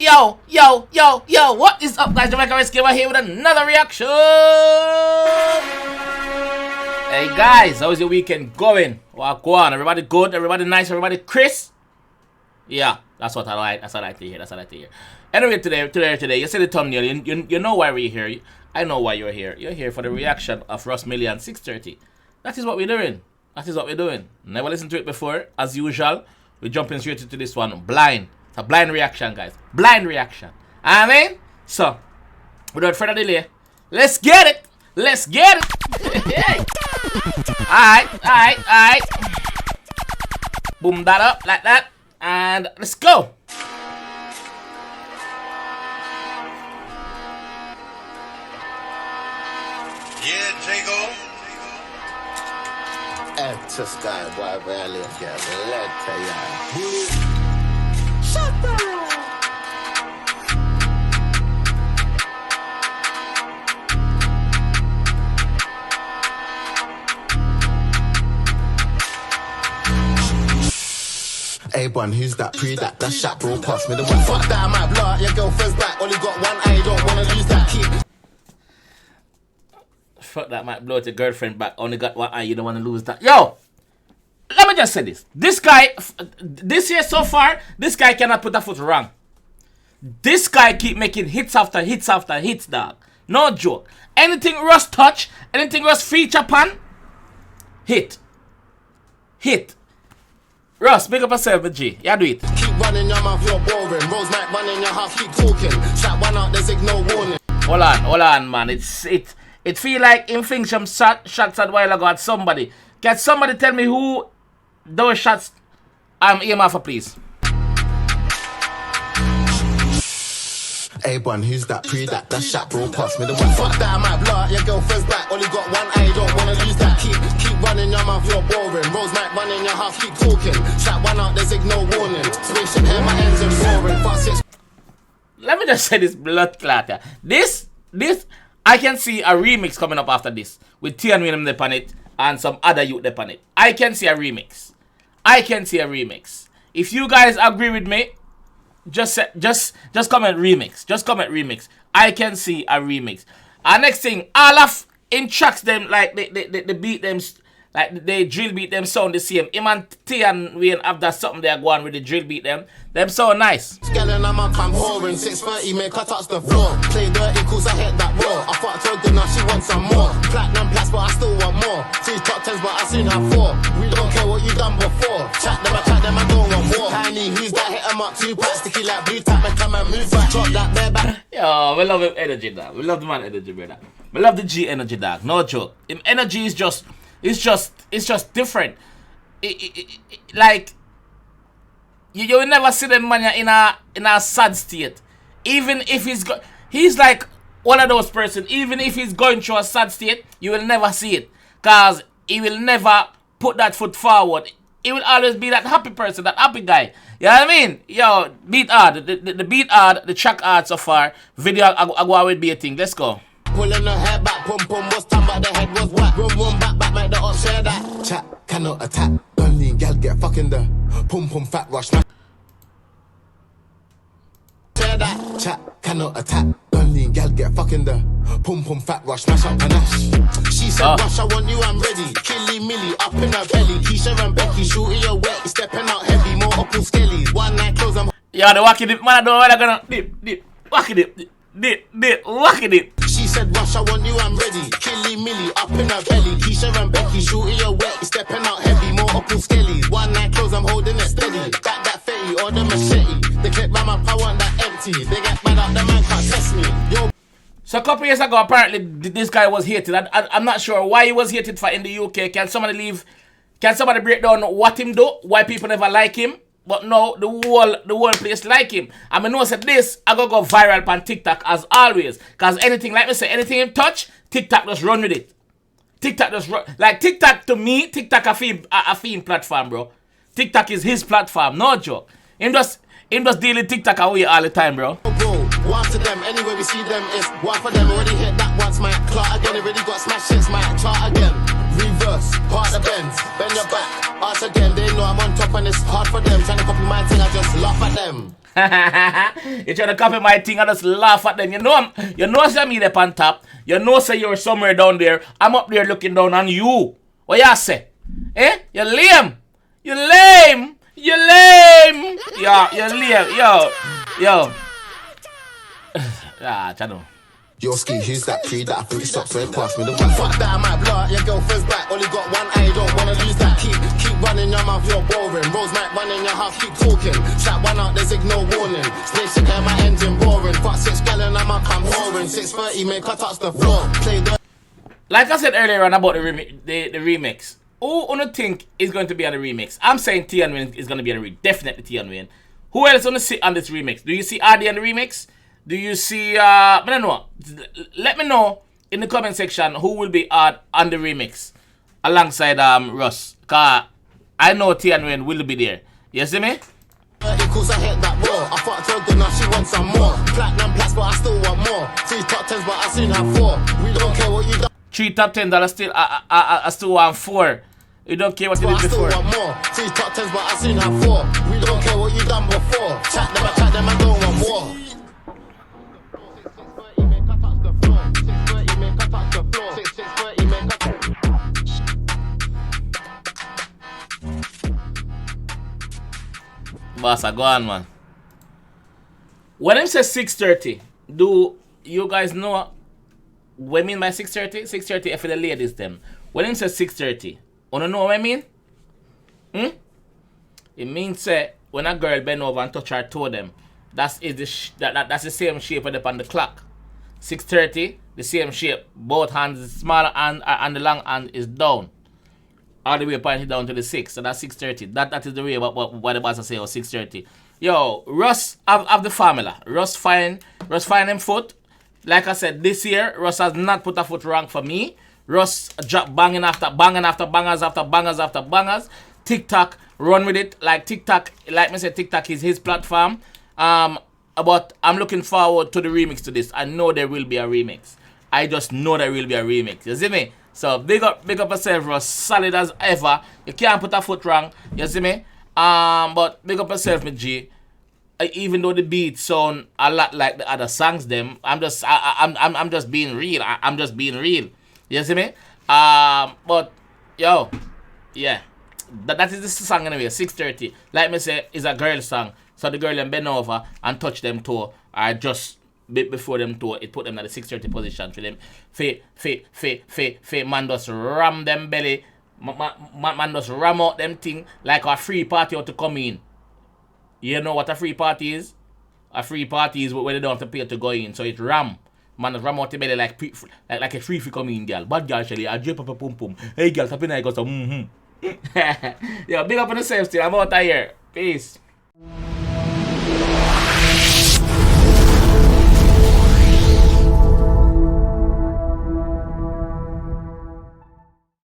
Yo, what is up, guys? JAMAICA'S here with another reaction. Hey guys, how's your weekend going? What go on? Everybody good? Everybody nice? Everybody crisp? Yeah, that's what I like. That's what I like to hear. That's what I like to hear. Anyway, today, you see the thumbnail. You know why we're here. I know why you're here. You're here for the reaction of Russ Million 630. That is what we're doing. That is what we're doing. Never listened to it before. As usual, we're jumping straight into this one blind. It's a blind reaction, guys. Blind reaction. I mean, so without further delay, let's get it. Let's get it. Alright. Boom that up like that. And let's go. Yeah, Jago. To sky, boy, rarely get shut up. Hey, bun, who's that pre that? That shot, bro, pass me the one. Fuck that, I might blow out your girlfriend's back. Only got one eye, don't wanna lose that. Keep. Fuck that, might blow out your girlfriend back. Only got one eye, you don't wanna lose that. Yo! Let me just say this. This guy, this year so far, this guy cannot put a foot wrong. This guy keep making hits after hits after hits, dog. No joke. Anything Russ touch, anything Russ feature upon, hit. Russ, big up yourself, G. Yeah, do it. Keep running your mouth, you're boring. Rose might run in your house, keep talking. Shot one out, there's no warning. Hold on, man. It feel like him fling some shots a while ago at somebody. Can somebody tell me who those shots aim off for, please? Hey, bun, who's that pre that? That shot, bro, pass me the one. Fuck that, I might blow out your girlfriend's back. Only got one eye, don't wanna lose that. Keep running your mouth, you're boring. Rose might run in your house, keep talking. Shot one out, there's no warning. Spaceship here, my engine roaring. Fast six. Let me just say this blood clot. This, I can see a remix coming up after this with T and William upon it and some other youth upon it. I can see a remix. If you guys agree with me, just comment remix. Just comment remix. I can see a remix. And next thing, all of in tracks them like they beat them like they drill beat them sound the same. Him and T and Wayne have that something they're going with the drill beat them. Them so nice. Scaling I'm up, I'm whoring. 6:30, make her touch the floor. Play dirty cause I hit that raw. I fucked her good, now she wants some more. Platinum plus, but I still want more. 2 top 10s, but I seen her 4. We don't care what you done before. Chat them, I don't want more. Tiny, who's that? Hit 'em up 2 packs, sticky like blue tap, and come and move back. Drop that bare back. Yo, we love him energy, dog. We love the man energy, brother. We love the G energy, dog. No joke. Him energy is just, it's just different. Like you will never see them man in a sad state. Even if he's like one of those person. Even if he's going through a sad state, you will never see it, cause he will never put that foot forward. He will always be that happy person, that happy guy. You know what I mean? Yo, beat hard. The beat hard, the track hard so far. Video I go with be a thing. Let's go. Pulling her hair back, pum was time, but the head was whack. Room back, make the up share that. Chat cannot attack. Don't lean, gal get fucking the pum fat rush. Share that. Chat cannot attack. Don't lean, gal get fucking the pum fat rush. Mash up and ash. She said, Rush, I want you, I'm ready. Killy Millie up in her belly. Keisha and Becky shooting your wet. Stepping out heavy, more up on skellies. One night close, I'm. Yo, the wacky dip, man, I don't know what I'm gonna dip. Wacky dip, wacky dip. She said, Rush, I want you, I'm ready. Killy Millie up in her belly. Keisha and Becky shooting your wet. Stepping out heavy, more up on skellies. One night close, I'm holding it steady. Back that fetty or the machete. The clip by my power and that empty. They get mad up, the man can't test me. Yo. So a couple years ago, apparently this guy was hated. I'm not sure why he was hated for in the UK. Can somebody break down what him do? Why people never like him? But no, the whole place like him. I mean, no said this, I go viral on TikTok as always. Cause anything, like me say, anything him touch, TikTok just run with it. TikTok just run. Like TikTok to me, TikTok a film platform, bro. TikTok is his platform, no joke. Him just deal with TikTok away all the time, bro. One to them, anywhere we see them is one for them. Already hit that once, my clock again. Already got smashed hits, my chart again. Reverse, part the bends, bend your back, ask again. They know I'm on top and it's hard for them. Trying to copy my thing, I just laugh at them. You trying to copy my thing and just laugh at them. You know say me there on top. You know say you're somewhere down there. I'm up there looking down on you. What you say? Eh? You lame. You lame. You lame. Yo, you lame. Yo. Channel. Yo, ski, who's that creed that I think stops right past me? The one fuck that I might blow out your girlfriend's back. Only got one eye, don't wanna lose that. Keep running your mouth, you're boring. Rose might run in your house, keep talking. Shot one out, there's ignore warning. Spaceship air, my engine boring. Fuck 6 gallon, I'm up, I'm whoring. 6:30, make her touch the floor. Play the. Like I said earlier on about the remix. Who on think is going to be on the remix? I'm saying T&Win is going to be on the remix. Definitely T&Win. Who else on the sit on this remix? Do you see RD on the remix? Do you see I don't know. Let me know in the comment section who will be on the remix alongside Russ. Cause I know T&Win will be there. You see me? Cause I hit that raw. I fucked her good, now she wants some more. Platinum plus, but I still want more. 3 top 10s, but I seen her 4. We don't care what you done. 3 top 10 that I still want 4. You don't care what you did before. I still want more. 3 top 10s, but I seen her 4. We don't care what you done before. Chat them, I don't want more. 6:30, make her touch the floor. 6:30, make her touch the floor. 6:30, make her touch the floor. Bossa, go on, man. When I say 6:30, do you guys know what I mean by 6:30? 6:30 for the ladies, them. When I say 6:30, wanna know what I mean? It means when a girl bend over and touch her toe, them. That's the same shape of on the clock. 6:30, the same shape. Both hands, the small hand and the long hand is down. All the way pointed down to the 6. So that's 6:30. That is the way what the boss say, 6:30. Yo, Russ have the formula. Russ find him foot. Like I said, this year, Russ has not put a foot wrong for me. Russ drop banging after bangers after bangers. TikTok, run with it. Like TikTok, like me say, TikTok is his platform. But I'm looking forward to the remix to this. I know there will be a remix. I just know there will be a remix. You see me? So big up yourself, Russ. Solid as ever. You can't put a foot wrong. You see me? But big up yourself, me G. Even though the beats sound a lot like the other songs, them, I'm just being real. I'm just being real. You see me? But yo, yeah, that is the song anyway. 6:30. Like me say, is a girl song. So the girl them bend over and touch them toe. I just bit before them toe. It put them in the 6:30 position for them. Man just ram them belly. Man just ram out them thing like a free party out to come in. You know what a free party is? A free party is where they don't have to pay to go in. So it ram. Man ram out the belly like a free come in, girl. Bad girl, Shelly. I drip up a pum pum. Hey, girl, tap in I got some Yo, big up on the self still. I'm out of here. Peace.